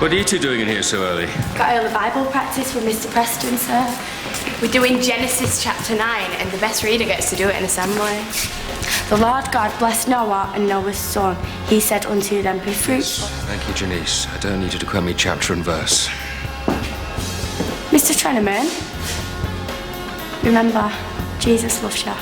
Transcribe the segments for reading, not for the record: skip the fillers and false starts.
What are you two doing in here so early? Got early Bible practice with Mr. Preston, sir. We're doing Genesis chapter 9, and the best reader gets to do it in assembly. The Lord God blessed Noah and Noah's son. He said unto them, be fruitful. Thank you, Janice. I don't need you to quote me chapter and verse. Mr. Trenneman, remember, Jesus loves you.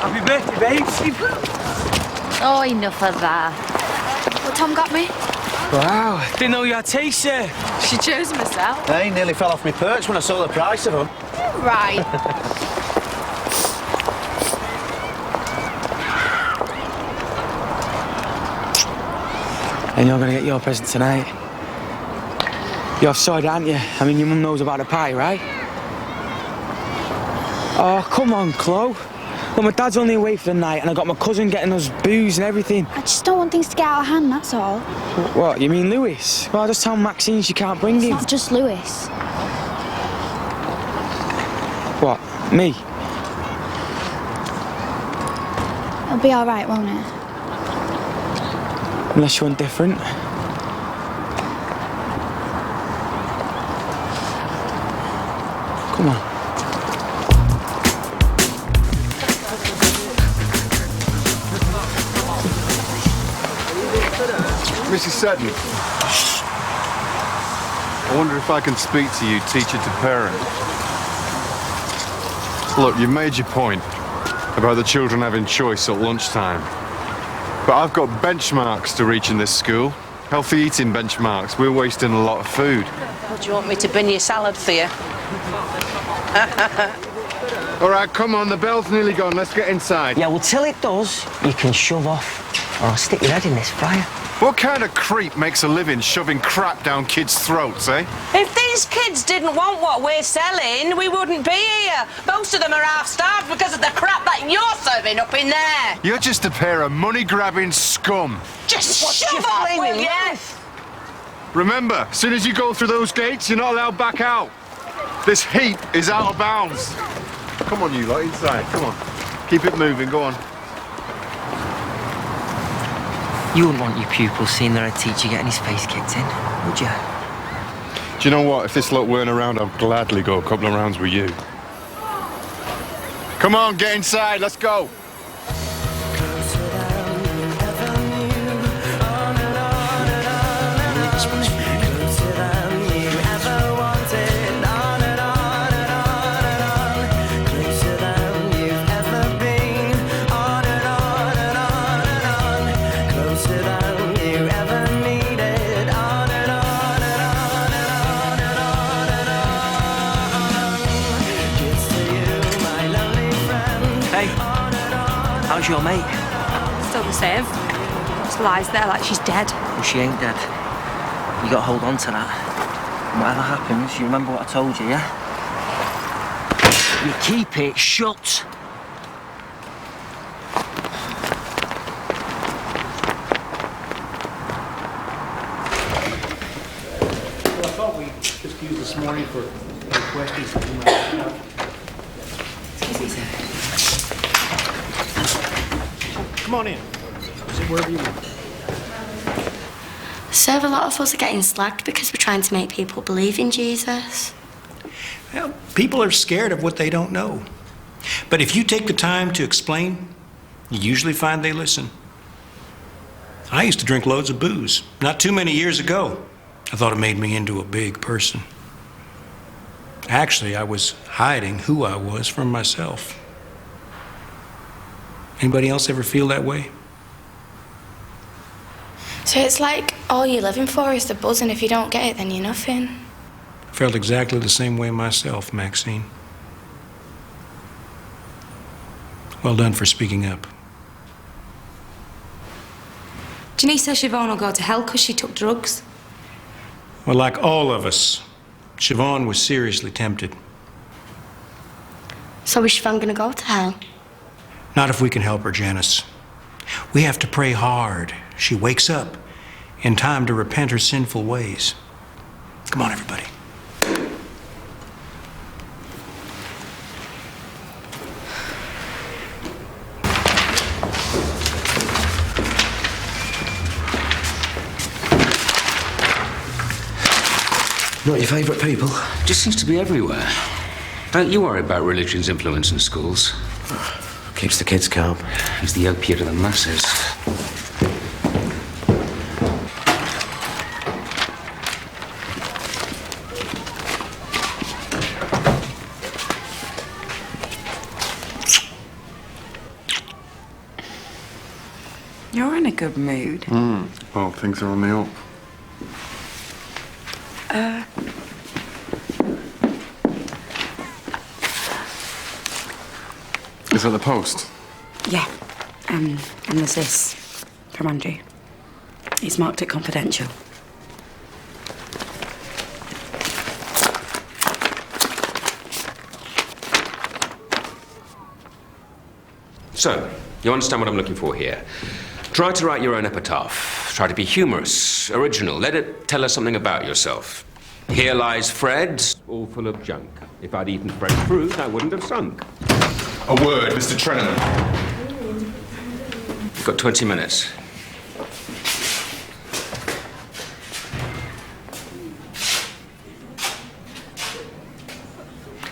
Happy birthday, babes. Oh, enough of that. What Tom got me? Wow, didn't know you had taste, sir. She chose them herself. I nearly fell off my perch when I saw the price of them. Right. And you're gonna get your present tonight. You're offside, aren't you? I mean, your mum knows about the pie, right? Oh, come on, Chloe. Well, my dad's only away for the night, and I got my cousin getting us booze and everything. I just don't want things to get out of hand, that's all. What, you mean Lewis? Well, I'll just tell Maxine she can't bring him. It's not just Lewis. What, me? It'll be all right, won't it? Unless you want different. Come on. Mrs. Sutton. I wonder if I can speak to you, teacher to parent. Look, you've made your point about the children having choice at lunchtime. But I've got benchmarks to reach in this school. Healthy eating benchmarks. We're wasting a lot of food. What, do you want me to bin your salad for you? All right, come on, the bell's nearly gone. Let's get inside. Yeah, well, till it does, you can shove off, or I'll stick your head in this fryer. What kind of creep makes a living shoving crap down kids' throats, eh? If these kids didn't want what we're selling, we wouldn't be here. Most of them are half-starved because of the crap that you're serving up in there. You're just a pair of money-grabbing scum. Just shove off, will you? Remember, as soon as you go through those gates, you're not allowed back out. This heat is out of bounds. Come on, you lot, inside. Come on. Keep it moving, go on. You wouldn't want your pupils seeing their head teacher getting his face kicked in, would you? Do you know what? If this lot weren't around, I'd gladly go a couple of rounds with you. Come on, get inside, let's go. How's your mate? Still the same. Just lies there like she's dead. Well, she ain't dead. You got to hold on to that. And whatever happens, you remember what I told you, yeah? You keep it shut. Well, I thought we'd just use this morning for any questions that you might have. Excuse me, sir. Come on in. Sit wherever you want. Sir, a lot of us are getting slagged because we're trying to make people believe in Jesus. Well, people are scared of what they don't know. But if you take the time to explain, you usually find they listen. I used to drink loads of booze, not too many years ago. I thought it made me into a big person. Actually, I was hiding who I was from myself. Anybody else ever feel that way? So it's like all you're living for is the buzz, and if you don't get it, then you're nothing. I felt exactly the same way myself, Maxine. Well done for speaking up. Janice says Siobhan will go to hell because she took drugs. Well, like all of us, Siobhan was seriously tempted. So is Siobhan gonna go to hell? Not if we can help her, Janice. We have to pray hard she wakes up in time to repent her sinful ways. Come on, everybody. Not your favourite people? Just seems to be everywhere. Don't you worry about religion's influence in schools. Keeps the kids calm. It's the opiate of the masses. You're in a good mood. Well, things are on the up. Is that the post? Yeah. And there's this from Andrew. It's marked it confidential. So, you understand what I'm looking for here. Try to write your own epitaph. Try to be humorous, original. Let it tell us something about yourself. Here lies Fred, all full of junk. If I'd eaten fresh fruit, I wouldn't have sunk. A word, Mr. Trenham. You've got 20 minutes.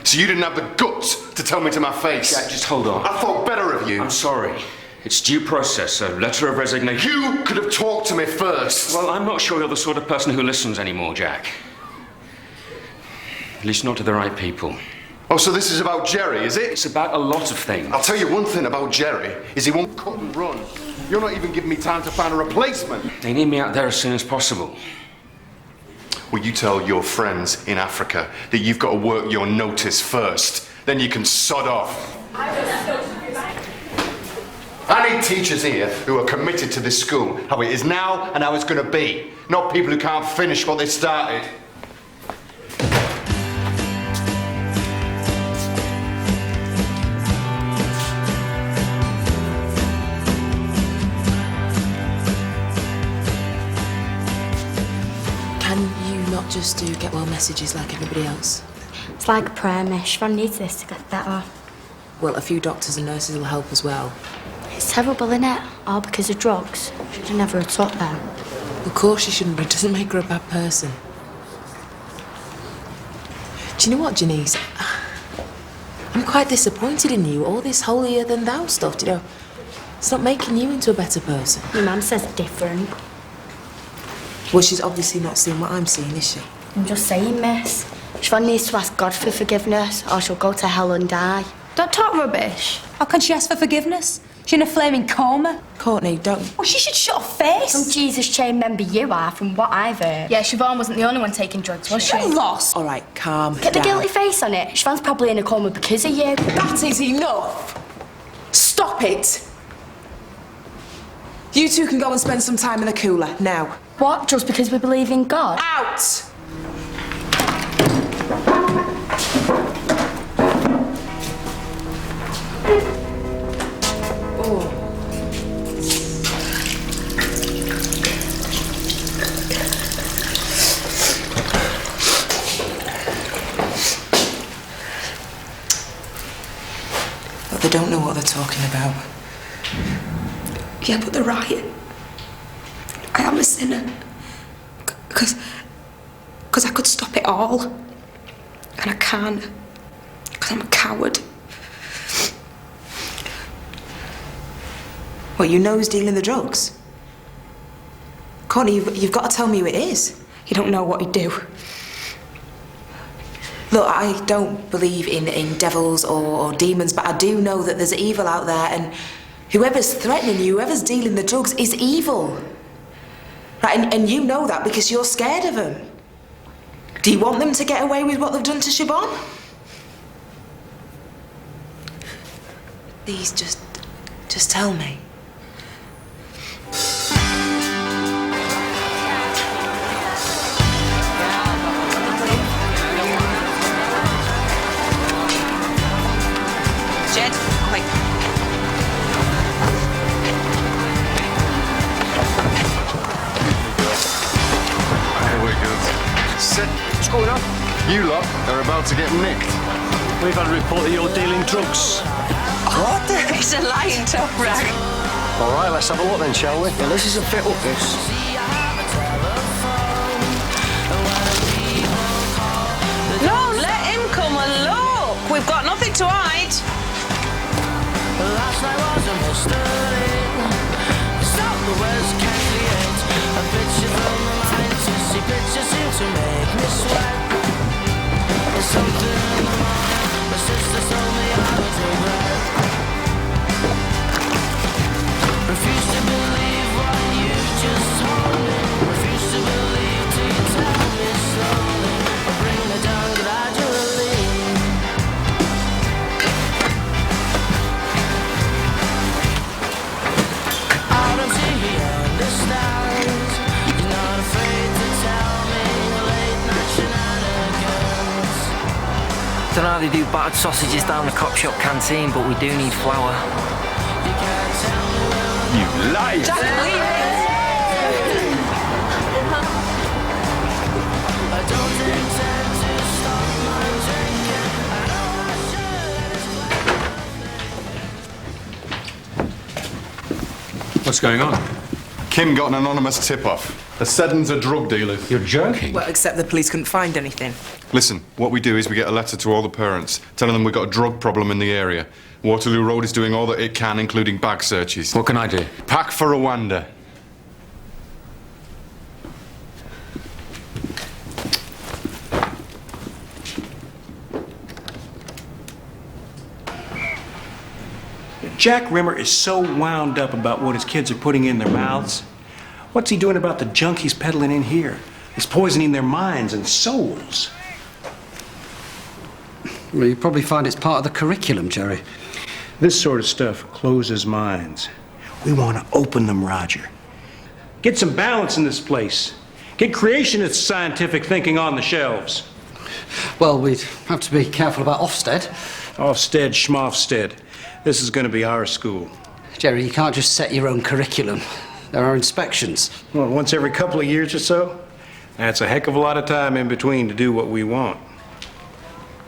So you didn't have the guts to tell me to my face? Jack, just hold on. I thought better of you. I'm sorry. It's due process, a letter of resignation. You could have talked to me first. Well, I'm not sure you're the sort of person who listens anymore, Jack. At least not to the right people. Oh, so this is about Jerry, is it? It's about a lot of things. I'll tell you one thing about Jerry, is he won't cut and run. You're not even giving me time to find a replacement. They need me out there as soon as possible. Will you tell your friends in Africa that you've got to work your notice first? Then you can sod off. I need teachers here who are committed to this school, how it is now and how it's going to be. Not people who can't finish what they started. Can you not just do get well messages like everybody else? It's like a prayer, miss. Siobhan needs this to get better. Well, a few doctors and nurses will help as well. It's terrible, innit? All because of drugs. Should have never have took them. Of course she shouldn't, but it doesn't make her a bad person. Do you know what, Janice? I'm quite disappointed in you. All this holier-than-thou stuff, you know. It's not making you into a better person. My mum says different. Well, she's obviously not seeing what I'm seeing, is she? I'm just saying, miss. Siobhan needs to ask God for forgiveness or she'll go to hell and die. Don't talk rubbish. How can she ask for forgiveness? She's in a flaming coma. Courtney, don't... Well, she should shut her face. Some Jesus chain member you are, from what I've heard. Yeah, Siobhan wasn't the only one taking drugs, was she? You're lost. All right, calm Get the down. guilty face on it. Siobhan's probably in a coma because of you. That is enough. Stop it. You two can go and spend some time in the cooler, now. What? Just because we believe in God? Out! But they don't know what they're talking about. Yeah, but they're right. I am a sinner. Because I could stop it all. And I can't. Because I'm a coward. What, you know who's dealing the drugs? Courtney, you've got to tell me who it is. You don't know what he'd do. Look, I don't believe in devils or demons, but I do know that there's evil out there, and whoever's threatening you, whoever's dealing the drugs, is evil. Right, and you know that because you're scared of them. Do you want them to get away with what they've done to Siobhan? Please, just tell me. You lot are about to get nicked. We've had a report that you're dealing drugs. What? It's a lying top rag. All right, let's have a look then, shall we? Yeah, this isn't fit up, this. No, let him come and look. We've got nothing to hide. Last night was a mystery. Stop the words can't create a picture from my mind. To see pictures seem to make me sweat. There's something in the morning. My sister told me I was regret. Refuse to believe what you just told me. Refuse to believe till you tell me slowly. Or bring me down gradually. I don't think he understands. He's not afraid to tell me late night shenanigans. Don't know how they do battered sausages down the cop shop canteen, but we do need flour. You lie! Just leave it. I don't intend to stop my drinking. I know I should. What's going on? Kim got an anonymous tip-off. The Seddons are drug dealers. You're joking. Well, except the police couldn't find anything. Listen, what we do is we get a letter to all the parents, telling them we've got a drug problem in the area. Waterloo Road is doing all that it can, including bag searches. What can I do? Pack for Rwanda. Jack Rimmer is so wound up about what his kids are putting in their mouths. What's he doing about the junk he's peddling in here? It's poisoning their minds and souls. Well, you probably find it's part of the curriculum, Jerry. This sort of stuff closes minds. We want to open them, Roger. Get some balance in this place. Get creationist scientific thinking on the shelves. Well, we'd have to be careful about Ofsted. Ofsted, schmofsted. This is going to be our school. Jerry, you can't just set your own curriculum. There are inspections. Well, once every couple of years or so? That's a heck of a lot of time in between to do what we want.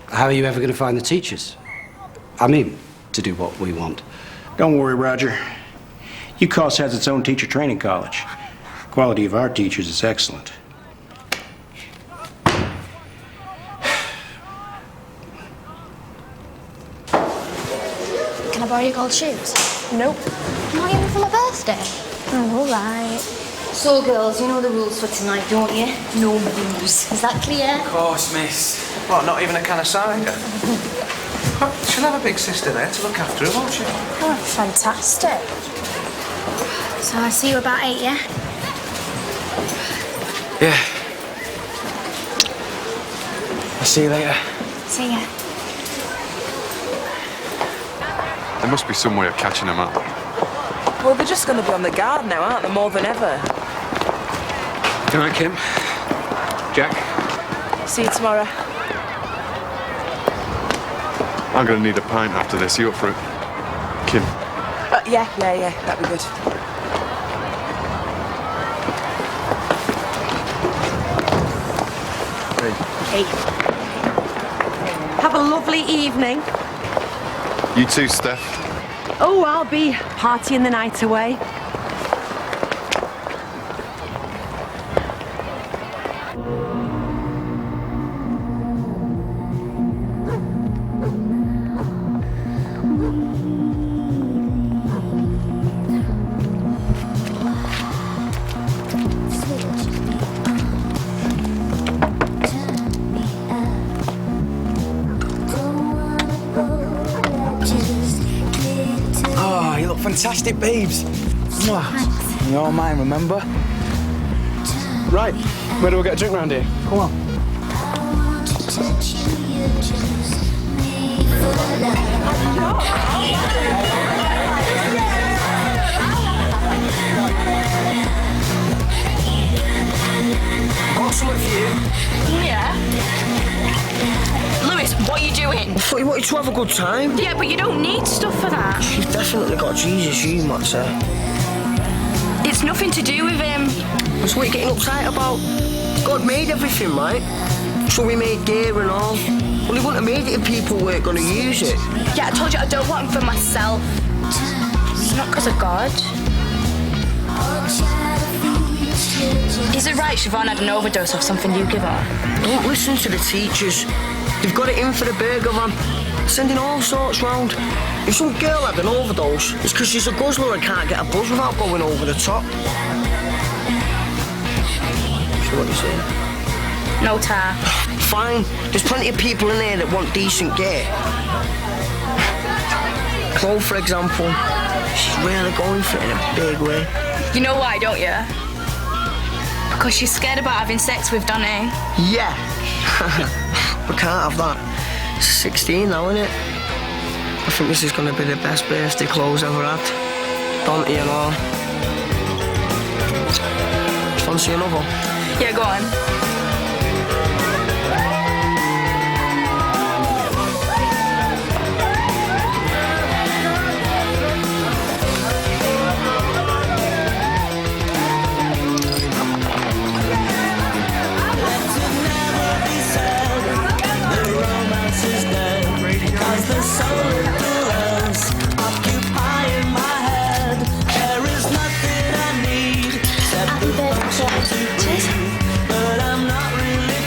How are you ever going to find the teachers? I mean, to do what we want. Don't worry, Roger. UCOS has its own teacher training college. The quality of our teachers is excellent. Can I borrow your gold shoes? Nope. Not even for my birthday? Oh, all right. So, girls, you know the rules for tonight, don't you? No booze. Is that clear? Of course, miss. What, not even a can of cider? She'll have a big sister there to look after her, won't she? Oh, fantastic. So I see you about 8, yeah? Yeah. I'll see you later. See ya. There must be some way of catching them up. Well, they're just going to be on the guard now, aren't they, more than ever? Good night, Kim. Jack. See you tomorrow. I'm going to need a pint after this. You up for it? Kim. Yeah, that'd be good. Hey. Have a lovely evening. You too, Steph. Oh, I'll be partying the night away. Oh, you look fantastic, babes. Mwah. You're all mine, remember? Right, where do we get a drink round here? Come on. Got something for you. Yeah. Lewis, what are you doing? I thought you wanted to have a good time. Yeah, but you don't need stuff for that. You've definitely got Jesus, you might say. It's nothing to do with him. That's what you're getting uptight about. God made everything, right? Just So we made gear and all. Well, he wouldn't have made it if people weren't going to use it. Yeah, I told you I don't want him for myself. It's not because of God. Is it right Siobhan had an overdose of something you give her? Don't listen to the teachers. They've got it in for the burger van. Sending all sorts round. If some girl had an overdose, it's because she's a guzzler and can't get a buzz without going over the top. So what are you saying? No tar. Fine. There's plenty of people in there that want decent gear. Chloe, for example, she's really going for it in a big way. You know why, don't you? Because she's scared about having sex with Donny. Yeah. We can't have that. It's 16 now, isn't it? I think this is going to be the best birthday clothes ever had. Dante and all. Fancy another? Yeah, go on.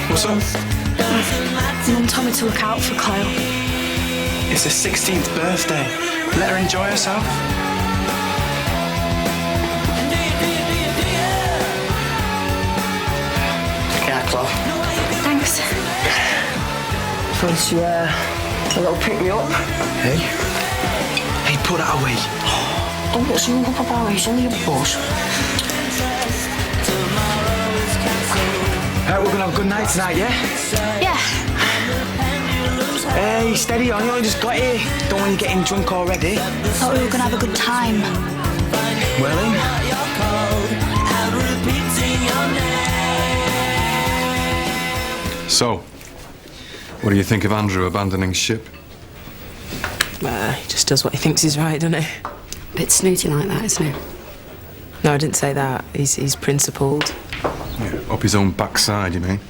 What's up? Mum told me to look out for Kyle. It's her 16th birthday. Let her enjoy herself. Yeah, Chloe. Thanks. Fancy a little pick-me-up? Hey? Hey, put that away. Don't get so up about it, it's only a buzz. We're gonna have a good night tonight, yeah? Yeah. Hey, steady on, you only just got here. Don't want you getting drunk already. Thought we were gonna have a good time. Well, then. So, what do you think of Andrew abandoning ship? He just does what he thinks is right, doesn't he? Bit snooty like that, isn't he? No, I didn't say that. He's principled. Yeah, up his own backside, you mean?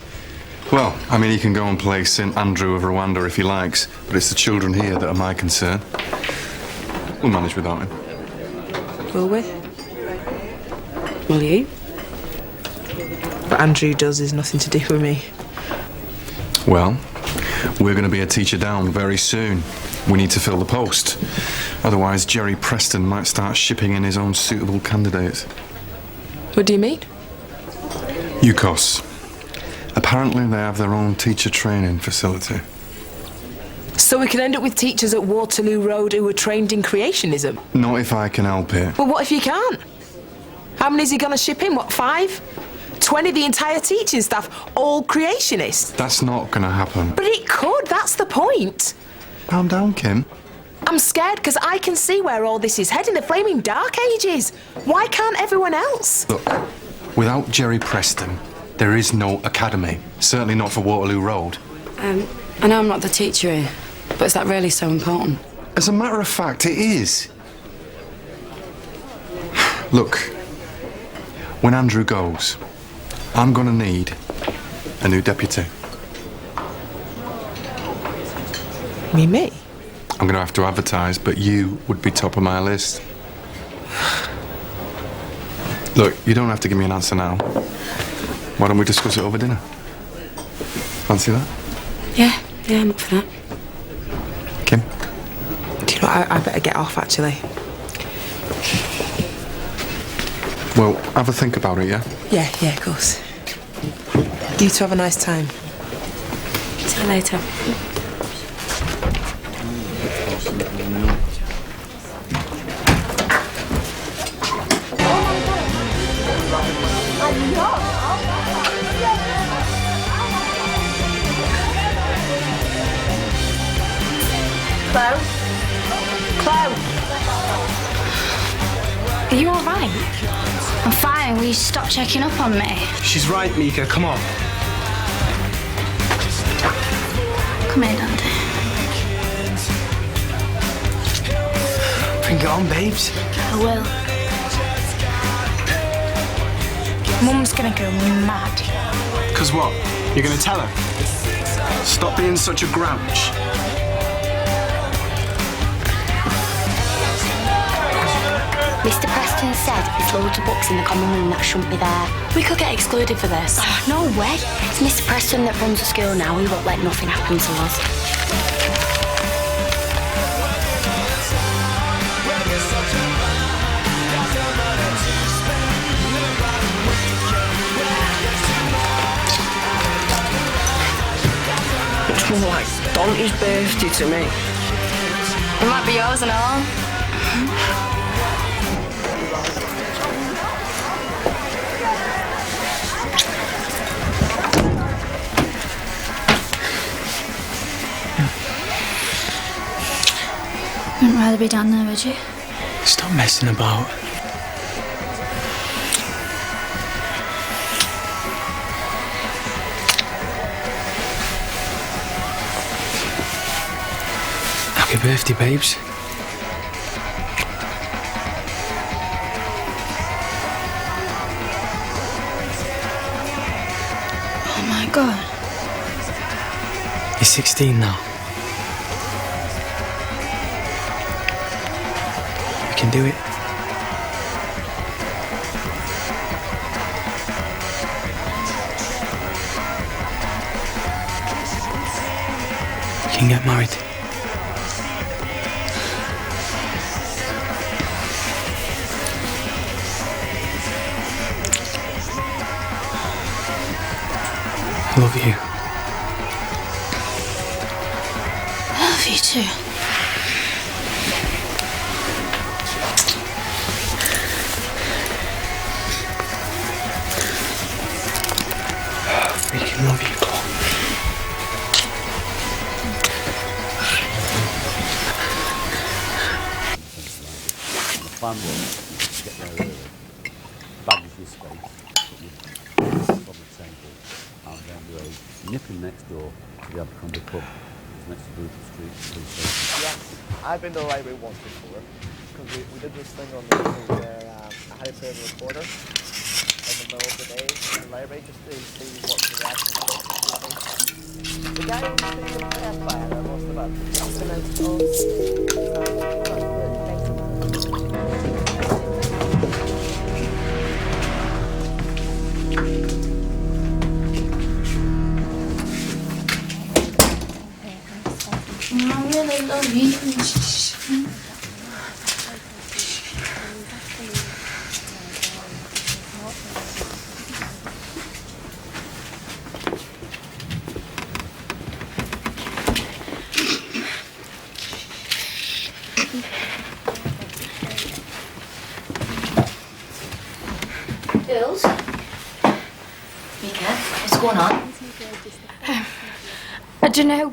Well, I mean, he can go and play St. Andrew of Rwanda if he likes, but it's the children here that are my concern. We'll manage without him. Will we? Will you? What Andrew does is nothing to do with me. Well, we're going to be a teacher down very soon. We need to fill the post. Otherwise, Jerry Preston might start shipping in his own suitable candidates. What do you mean? UCOS. Apparently they have their own teacher training facility. So we could end up with teachers at Waterloo Road who were trained in creationism? Not if I can help it. Well, what if you can't? How many is he going to ship in? What, 5? 20, the entire teaching staff, all creationists? That's not going to happen. But it could, that's the point. Calm down, Kim. I'm scared because I can see where all this is heading, the flaming dark ages. Why can't everyone else? Look, without Jerry Preston, there is no academy. Certainly not for Waterloo Road. I know I'm not the teacher here, but is that really so important? As a matter of fact, it is. Look, when Andrew goes, I'm gonna need a new deputy. Me? I'm gonna have to advertise, but you would be top of my list. Look, you don't have to give me an answer now. Why don't we discuss it over dinner? Fancy that? Yeah, I'm up for that. Kim? Do you know what, I better get off, actually. Well, have a think about it, yeah? Yeah, of course. You two have a nice time. See you later. Chloe? Are you all right? I'm fine. Will you stop checking up on me? She's right, Mika. Come on. Come here, Dante. Bring it on, babes. I will. Mum's gonna go mad. 'Cause what? You're gonna tell her? Stop being such a grouch. Mr. Preston said there's loads of books in the common room that shouldn't be there. We could get excluded for this. Oh, no way. It's Mr. Preston that runs the school now. He won't let nothing happen to us. Looks more like Dante's birthday to me. It might be yours and all. Wouldn't rather be down there, would you? Stop messing about. Happy birthday, babes. Oh my God. You're 16 now. You can do it. You can get married. I love you. I love you too. We can love you, Chloe. The plan was to get there early, baggage your space, put your on the table, and then we'll nip in next door to the Abercrombie pub. It's next to Bruton Street police station. Yes, I've been to the library once before, because we did this thing on the road where I had to play the recorder in the middle of the day in the library just to see what the reaction was. The guy was pretty impressed by it, I must I really love you. Girls? Mika, what's going on? I don't know.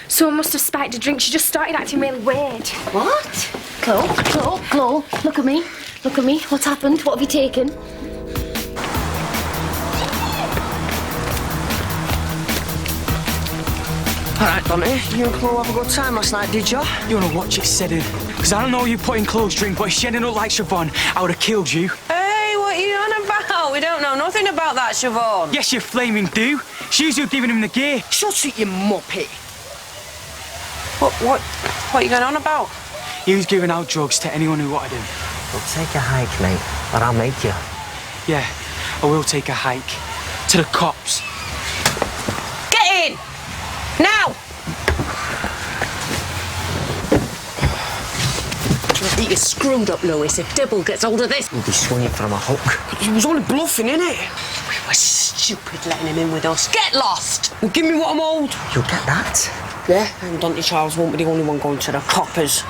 Someone must have spiked a drink. She just started acting really weird. What? Chloe, look at me. Look at me. What's happened? What have you taken? All right, Dante, you and Chloe have a good time last night, did you? You wanna watch it, Seddon? Because I don't know you put in Chloe's drink, but if she ended up like Siobhan, I would have killed you. Hey, what are you on about? We don't know nothing about that, Siobhan. Yes, you flaming do. She's who giving him the gear. Shut it, you muppet. What are you going on about? He was giving out drugs to anyone who wanted him. Well, take a hike, mate, or I'll make you. Yeah, I will take a hike. To the cops. Get in! Now! You're screwed up, Lewis. If Dibble gets hold of this... We'll be swinging from a hook. He was only bluffing, innit? We were stupid letting him in with us. Get lost! Well, give me what I'm owed. You'll get that? Yeah, and Dante Charles won't be the only one going to the coppers.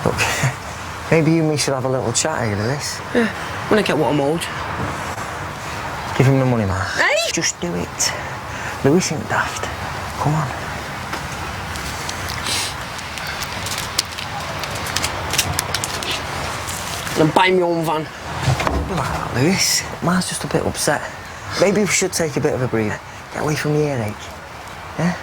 Look, maybe you and me should have a little chat over this. Yeah, when I get what I'm owed. Give him the money, man. Hey! Just do it. Lewis ain't daft. Come on. And buy me own van. You're like that, Lewis. Man's just a bit upset. Maybe we should take a bit of a breather. Get away from the earache. Yeah?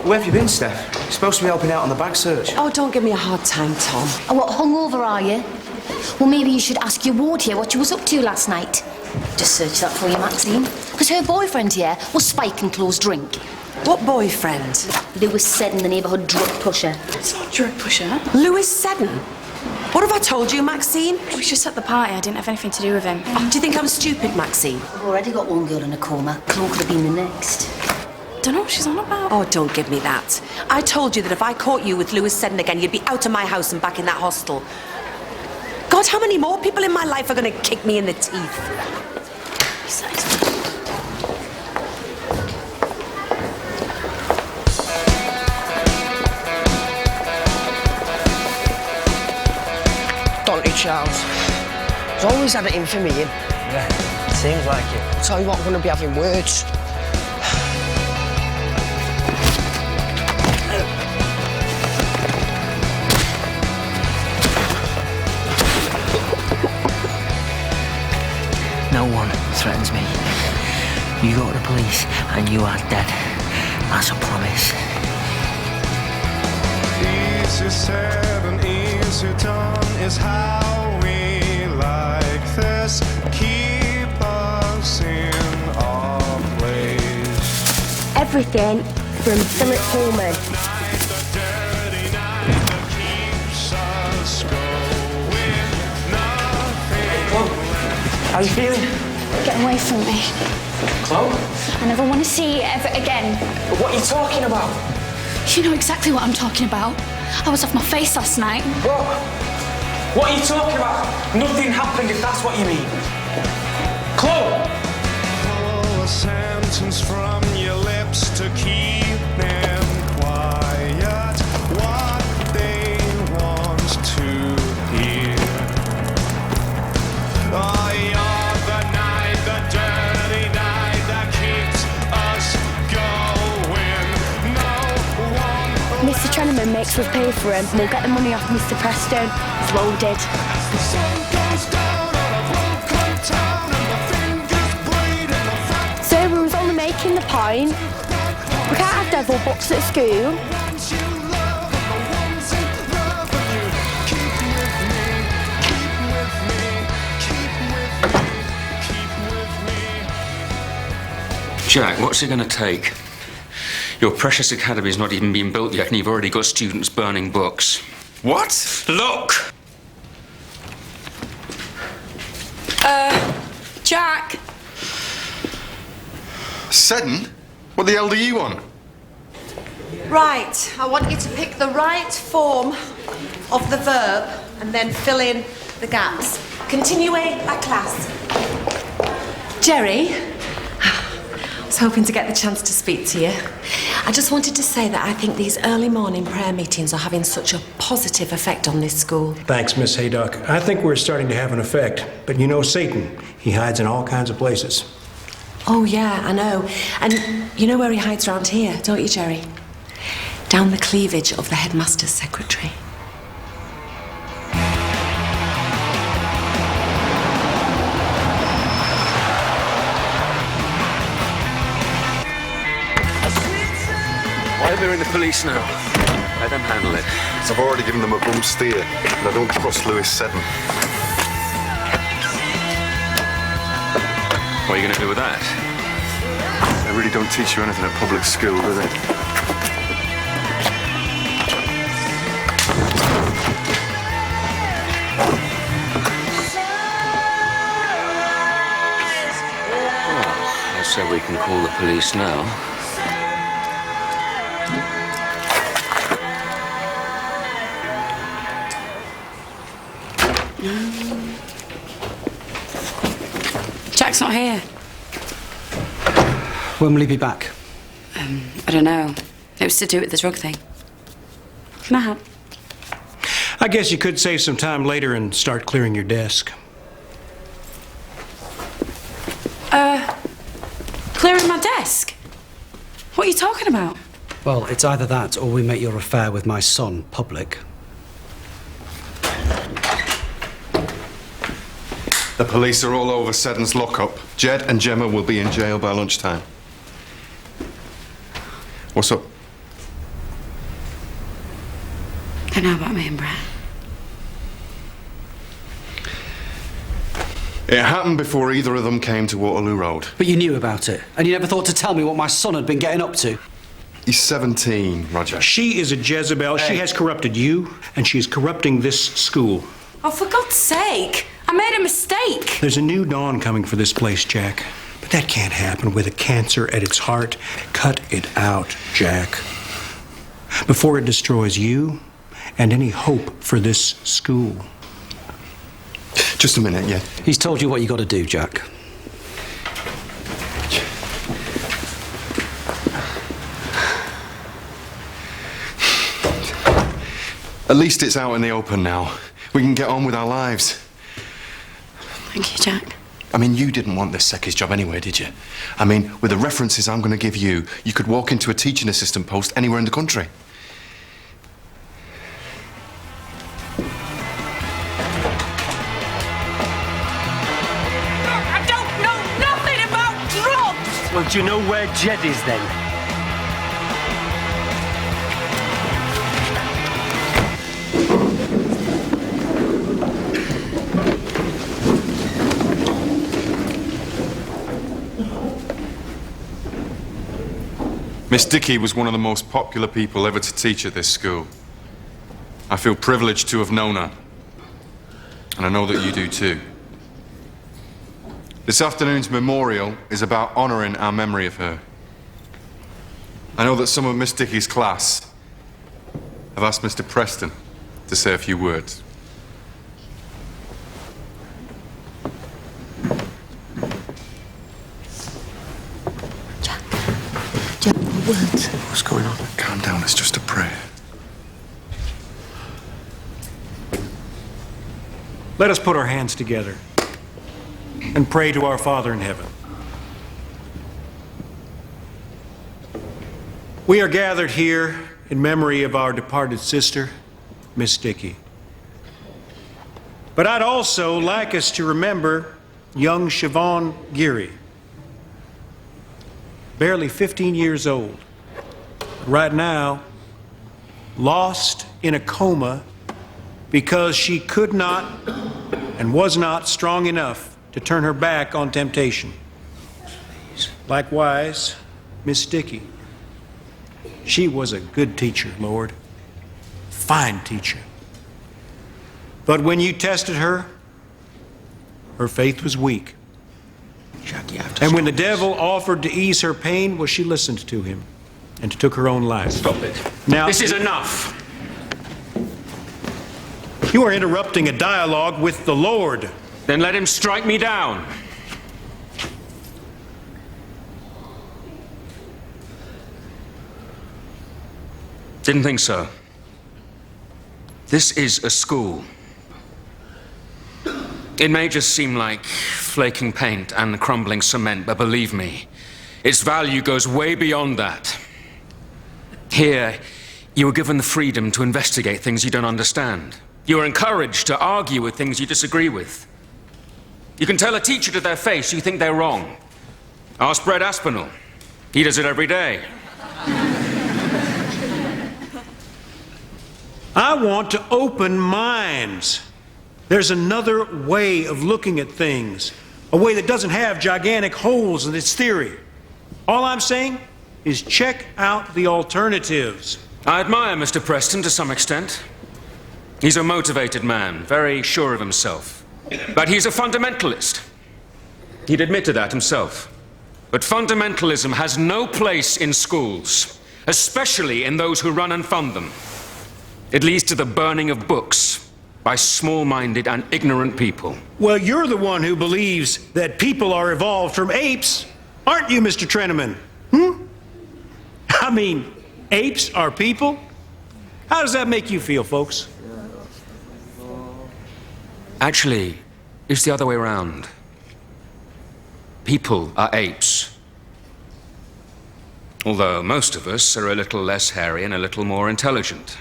Where have you been, Steph? You're supposed to be helping out on the bag search. Oh, don't give me a hard time, Tom. Oh, what, hungover are you? Well, maybe you should ask your ward here what you was up to last night. Just search that for you, Maxine. Because her boyfriend here was Spike and Claw's drink. What boyfriend? Lewis Seddon, the neighbourhood drug pusher. It's not a drug pusher. Lewis Seddon? What have I told you, Maxine? We was just at the party. I didn't have anything to do with him. Oh, do you think I'm stupid, Maxine? We've already got one girl in a coma. Claw could have been the next. Don't know what she's on about. Oh, don't give me that. I told you that if I caught you with Lewis Seddon again, you'd be out of my house and back in that hostel. God, how many more people in my life are going to kick me in the teeth? Don't you, Charles? He's always had it in for me. Yeah, it seems like it. I'll tell you what, I'm going to be having words. No one threatens me. You go to the police and you are dead. That's a promise. Easy said and easy done is how we like this. Keep us in our place. Everything from Philip Pullman. How you feeling? Get away from me. Chloe? I never want to see you ever again. What are you talking about? You know exactly what I'm talking about. I was off my face last night. What are you talking about? Nothing happened if that's what you mean. Chloe! Pull a sentence from your lips to keep them quiet. What they want to hear. Oh, you're the night, the dirty night that keeps us going. No one. Mr. Trenneman makes us pay for him. We'll get the money off Mr. Preston. It's loaded. The sun goes down on a broken town and the fingers bleed in the front. So we was only making the point. We can't have devil books at school. Ones you love and the ones who love you. Keep with me, keep with me, keep with me, keep with me. Jack, what's it going to take? Your precious academy's not even been built yet, and you've already got students burning books. What? Look! Jack. Seddon? What the hell do you want? Right, I want you to pick the right form of the verb and then fill in the gaps. Continue our class. Jerry, I was hoping to get the chance to speak to you. I just wanted to say that I think these early morning prayer meetings are having such a positive effect on this school. Thanks, Miss Haydock. I think we're starting to have an effect. But you know Satan, he hides in all kinds of places. Oh, yeah, I know. And you know where he hides around here, don't you, Jerry? Down the cleavage of the headmaster's secretary. Why are they in the police now? Let them handle it. I've already given them a bum steer, and I don't trust Lewis Seddon. What are you going to do with that? They really don't teach you anything at public school, do they? I say we can call the police now. Jack's not here. When will he be back? I don't know. It was to do with the drug thing. Can I help? I guess you could save some time later and start clearing your desk. Clearing my desk? What are you talking about? Well, it's either that or we make your affair with my son public. The police are all over Seddon's lockup. Jed and Gemma will be in jail by lunchtime. What's up? I know about me and Brett. It happened before either of them came to Waterloo Road. But you knew about it, and you never thought to tell me what my son had been getting up to. He's 17, Roger. She is a Jezebel. She has corrupted you, and she is corrupting this school. Oh, for God's sake! I made a mistake! There's a new dawn coming for this place, Jack. But that can't happen with a cancer at its heart. Cut it out, Jack. Before it destroys you and any hope for this school. Just a minute, yeah. He's told you what you got to do, Jack. At least it's out in the open now. We can get on with our lives. Thank you, Jack. I mean, you didn't want this Secky's job anyway, did you? I mean, with the references I'm going to give you, you could walk into a teaching assistant post anywhere in the country. I don't know nothing about drugs! Well, do you know where Jed is then? Miss Dickey was one of the most popular people ever to teach at this school. I feel privileged to have known her. And I know that you do too. This afternoon's memorial is about honouring our memory of her. I know that some of Miss Dickey's class have asked Mr. Preston to say a few words. Words. What's going on? Calm down, it's just a prayer. Let us put our hands together and pray to our Father in heaven. We are gathered here in memory of our departed sister, Miss Dickey. But I'd also like us to remember young Siobhan Geary, barely 15 years old, right now lost in a coma because she could not and was not strong enough to turn her back on temptation. Likewise, Miss Dickey. She was a good teacher, Lord. Fine teacher. But when you tested her, her faith was weak. And when the devil offered to ease her pain, well, she listened to him and took her own life. Stop it. Now, this is enough. You are interrupting a dialogue with the Lord. Then let him strike me down. Didn't think so. This is a school. It may just seem like flaking paint and crumbling cement, but believe me, its value goes way beyond that. Here, you are given the freedom to investigate things you don't understand. You are encouraged to argue with things you disagree with. You can tell a teacher to their face you think they're wrong. Ask Brett Aspinall. He does it every day. I want to open minds. There's another way of looking at things, a way that doesn't have gigantic holes in its theory. All I'm saying is check out the alternatives. I admire Mr. Preston to some extent. He's a motivated man, very sure of himself. But he's a fundamentalist. He'd admit to that himself. But fundamentalism has no place in schools, especially in those who run and fund them. It leads to the burning of books by small-minded and ignorant people. Well, you're the one who believes that people are evolved from apes, aren't you, Mr. Treneman? I mean, apes are people? How does that make you feel, folks? Actually, it's the other way around. People are apes. Although most of us are a little less hairy and a little more intelligent.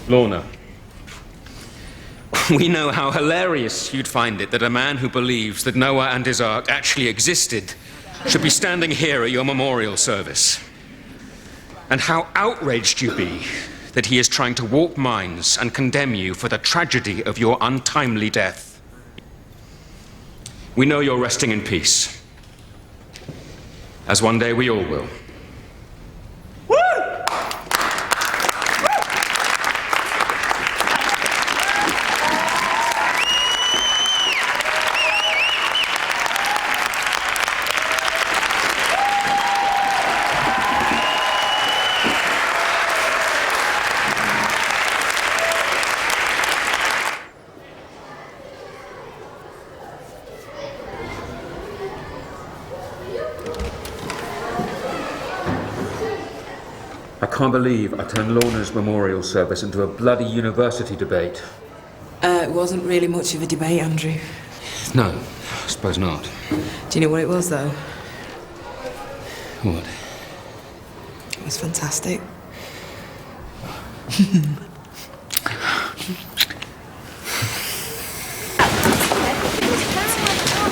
Lorna, We know how hilarious you'd find it that a man who believes that Noah and his ark actually existed should be standing here at your memorial service. And how outraged you'd be that he is trying to warp minds and condemn you for the tragedy of your untimely death. We know you're resting in peace, as one day we all will. I can't believe I turned Lorna's memorial service into a bloody university debate. It wasn't really much of a debate, Andrew. No, I suppose not. Do you know what it was, though? What? It was fantastic.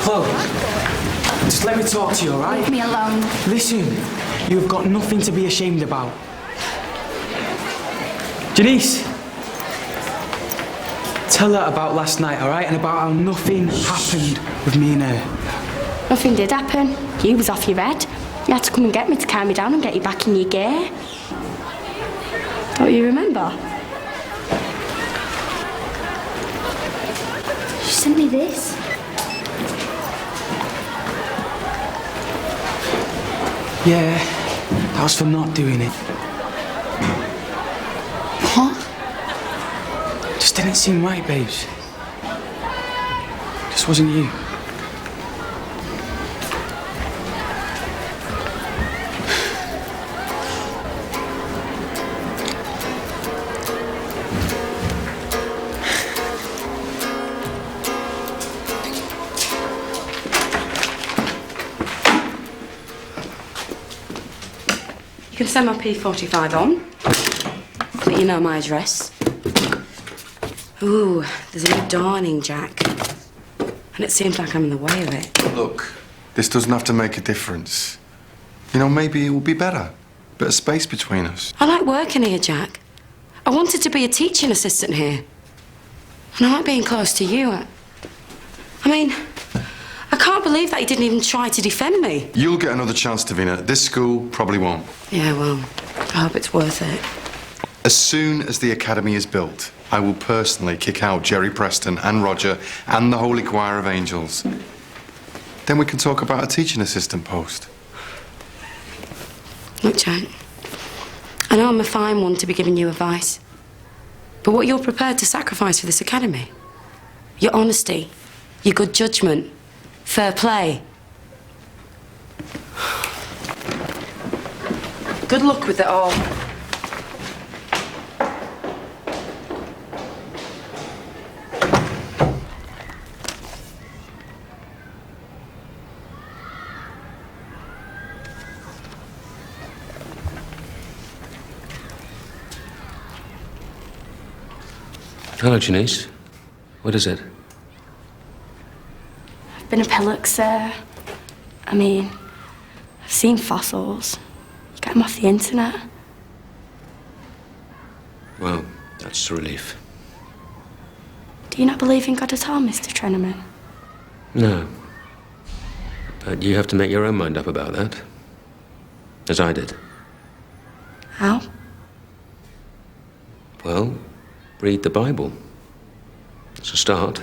Chloe, just let me talk to you, all right? Leave me alone. Listen, you've got nothing to be ashamed about. Janice, tell her about last night, all right? And about how nothing happened with me and her. Nothing did happen. You was off your head. You had to come and get me to calm me down and get you back in your gear. Don't you remember? You sent me this. Yeah, that was for not doing it. What? Just didn't seem right, babes. Just wasn't you. You can send my P45 on, but you know my address. Ooh, there's a new dawning, Jack. And it seems like I'm in the way of it. Look, this doesn't have to make a difference. You know, maybe it will be better. Bit of space between us. I like working here, Jack. I wanted to be a teaching assistant here. And I like being close to you. I mean, I can't believe that he didn't even try to defend me. You'll get another chance, Davina. This school probably won't. Yeah, well, I hope it's worth it. As soon as the academy is built, I will personally kick out Jerry Preston and Roger and the Holy Choir of Angels. Then we can talk about a teaching assistant post. Look, Jack, I know I'm a fine one to be giving you advice, but what you're prepared to sacrifice for this academy, your honesty, your good judgment, fair play. Good luck with it all. Hello, Janice. What is it? I've been a pillock, sir. I mean, I've seen fossils. You get them off the internet. Well, that's a relief. Do you not believe in God at all, Mr. Trenneman? No. But you have to make your own mind up about that. As I did. How? Well, read the Bible. It's a start.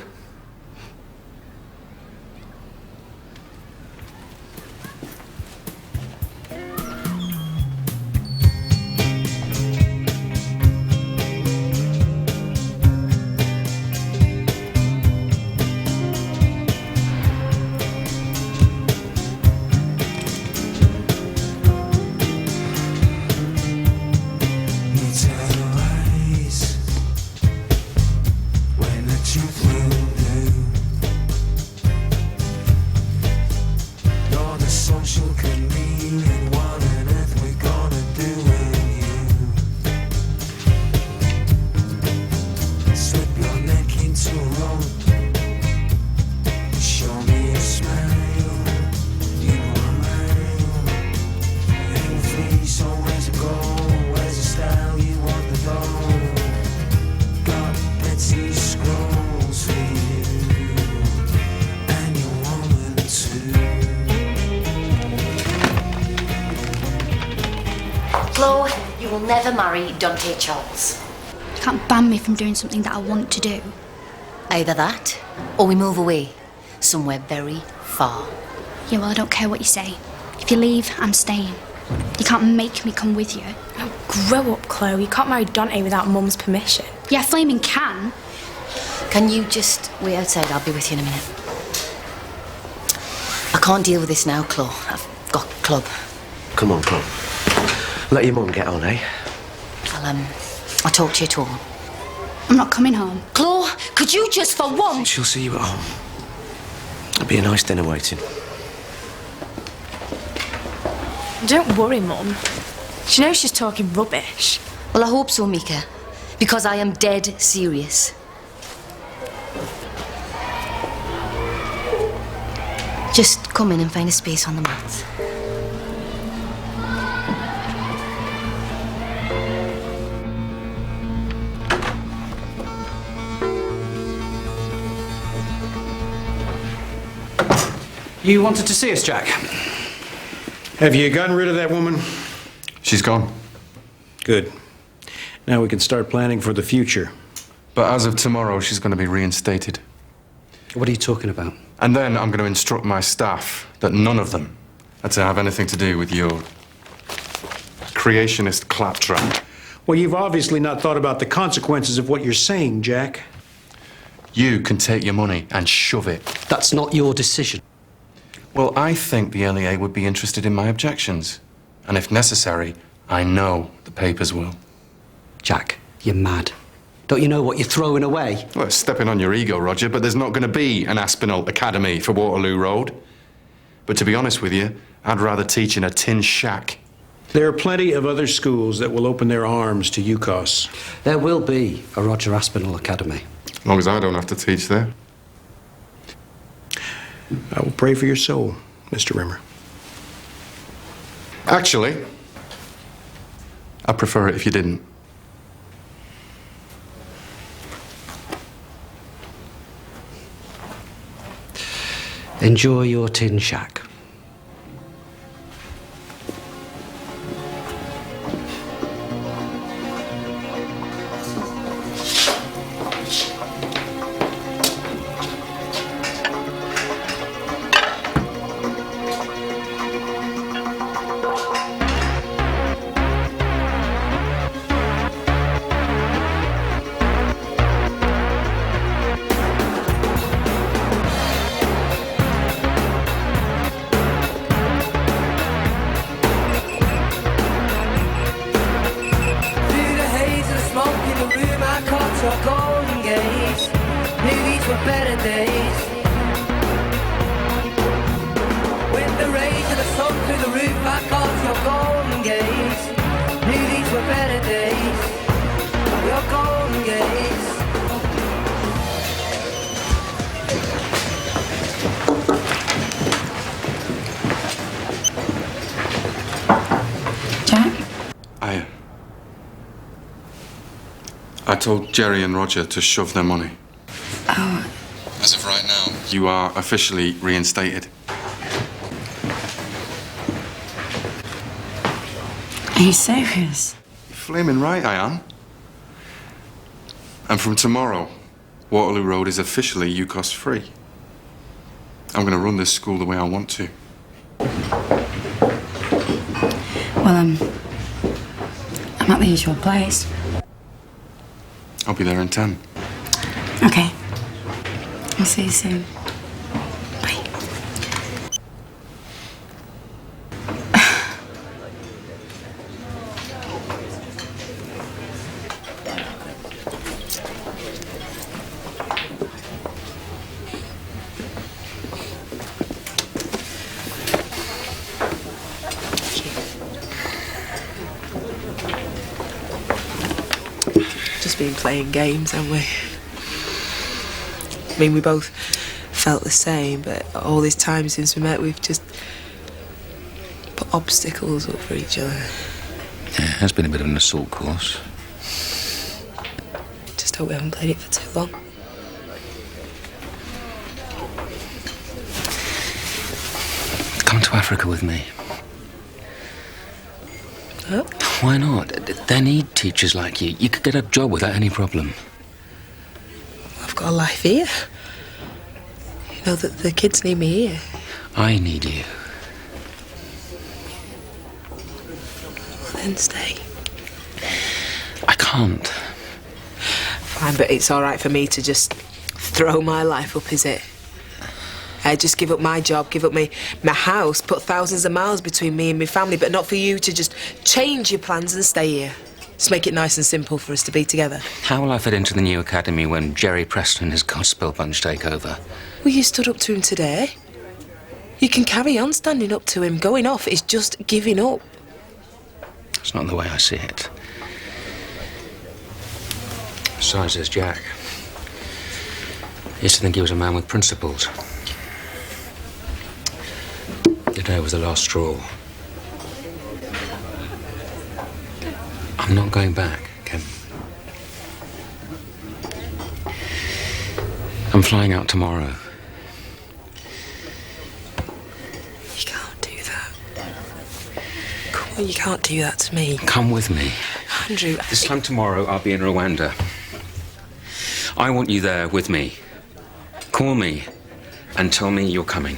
When the truth will never marry Dante Charles. You can't ban me from doing something that I want to do. Either that, or we move away. Somewhere very far. Yeah, well, I don't care what you say. If you leave, I'm staying. You can't make me come with you. Oh, grow up, Chloe. You can't marry Dante without Mum's permission. Yeah, flaming can. Can you just wait outside? I'll be with you in a minute. I can't deal with this now, Chloe. I've got club. Come on, Chloe. Let your mum get on, eh? I'll talk to you at home. I'm not coming home. Chloe, could you just for once... She'll see you at home. There'll be a nice dinner waiting. Don't worry, Mum. She knows she's talking rubbish. Well, I hope so, Mika. Because I am dead serious. Just come in and find a space on the mat. You wanted to see us, Jack? Have you gotten rid of that woman? She's gone. Good. Now we can start planning for the future. But as of tomorrow, she's going to be reinstated. What are you talking about? And then I'm going to instruct my staff that none of them are to have anything to do with your creationist claptrap. Well, you've obviously not thought about the consequences of what you're saying, Jack. You can take your money and shove it. That's not your decision. Well, I think the LEA would be interested in my objections. And if necessary, I know the papers will. Jack, you're mad. Don't you know what you're throwing away? Well, it's stepping on your ego, Roger, but there's not going to be an Aspinall Academy for Waterloo Road. But to be honest with you, I'd rather teach in a tin shack. There are plenty of other schools that will open their arms to UCOS. There will be a Roger Aspinall Academy. As long as I don't have to teach there. I will pray for your soul, Mr. Rimmer. Actually, I prefer it if you didn't. Enjoy your tin shack. I told Jerry and Roger to shove their money. Oh. As of right now, you are officially reinstated. Are you serious? You're flaming right, I am. And from tomorrow, Waterloo Road is officially UCOS free. I'm going to run this school the way I want to. Well, I'm at the usual place. I'll be there in 10. Okay. I'll see you soon. Bye. Just been playing games, haven't we? I mean, we both felt the same, but all this time since we met, we've just put obstacles up for each other. Yeah, it has been a bit of an assault course. Just hope we haven't played it for too long. Come to Africa with me. Huh? Why not? They need teachers like you. You could get a job without any problem. I've got a life here. You know that the kids need me here. I need you. Then stay. I can't. Fine, but it's all right for me to just throw my life up, is it? I just give up my job, give up my house, put thousands of miles between me and my family, but not for you to just change your plans and stay here. Just make it nice and simple for us to be together. How will I fit into the new academy when Jerry Preston and his gospel bunch take over? Well, you stood up to him today. You can carry on standing up to him. Going off is just giving up. It's not the way I see it. Besides, there's Jack. I used to think he was a man with principles. Today was the last straw. I'm not going back, Ken. I'm flying out tomorrow. You can't do that. Come on, you can't do that to me. Come with me. Andrew, This time tomorrow, I'll be in Rwanda. I want you there with me. Call me and tell me you're coming.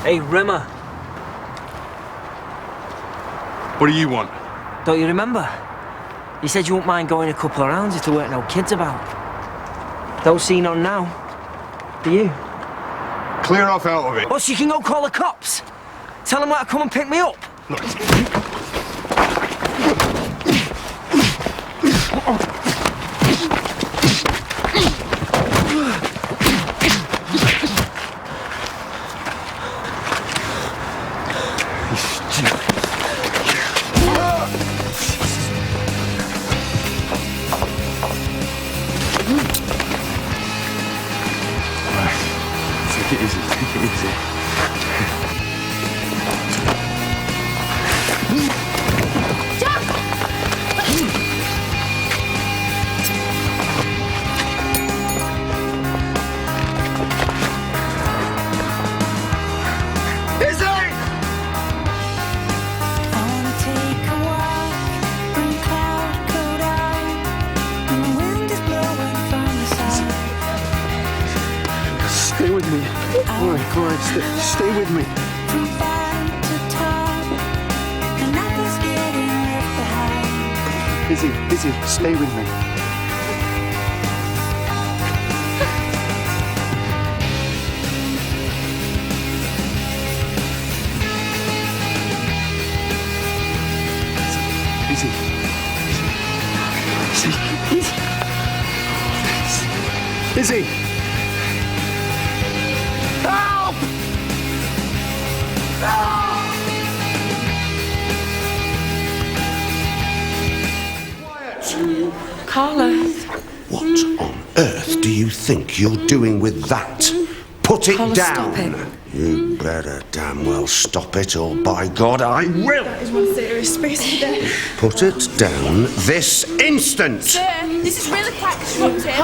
Hey, Rimmer. What do you want? Don't you remember? You said you wouldn't mind going a couple of rounds if there weren't no kids about. Don't see none now. Do you? Clear off out of it. Oh, so you can go call the cops? Tell them where to come and pick me up? Look. Take it easy, take it easy. Stay with me. All right, stay with me. Izzy, stay with me. Izzy! Help! Carla. What on earth do you think you're doing with that? Put it Carla, down! stop it. You better damn well stop it, or by God, I will! That is one serious space today. Put it down this instant! Sir, this is really quite constructive.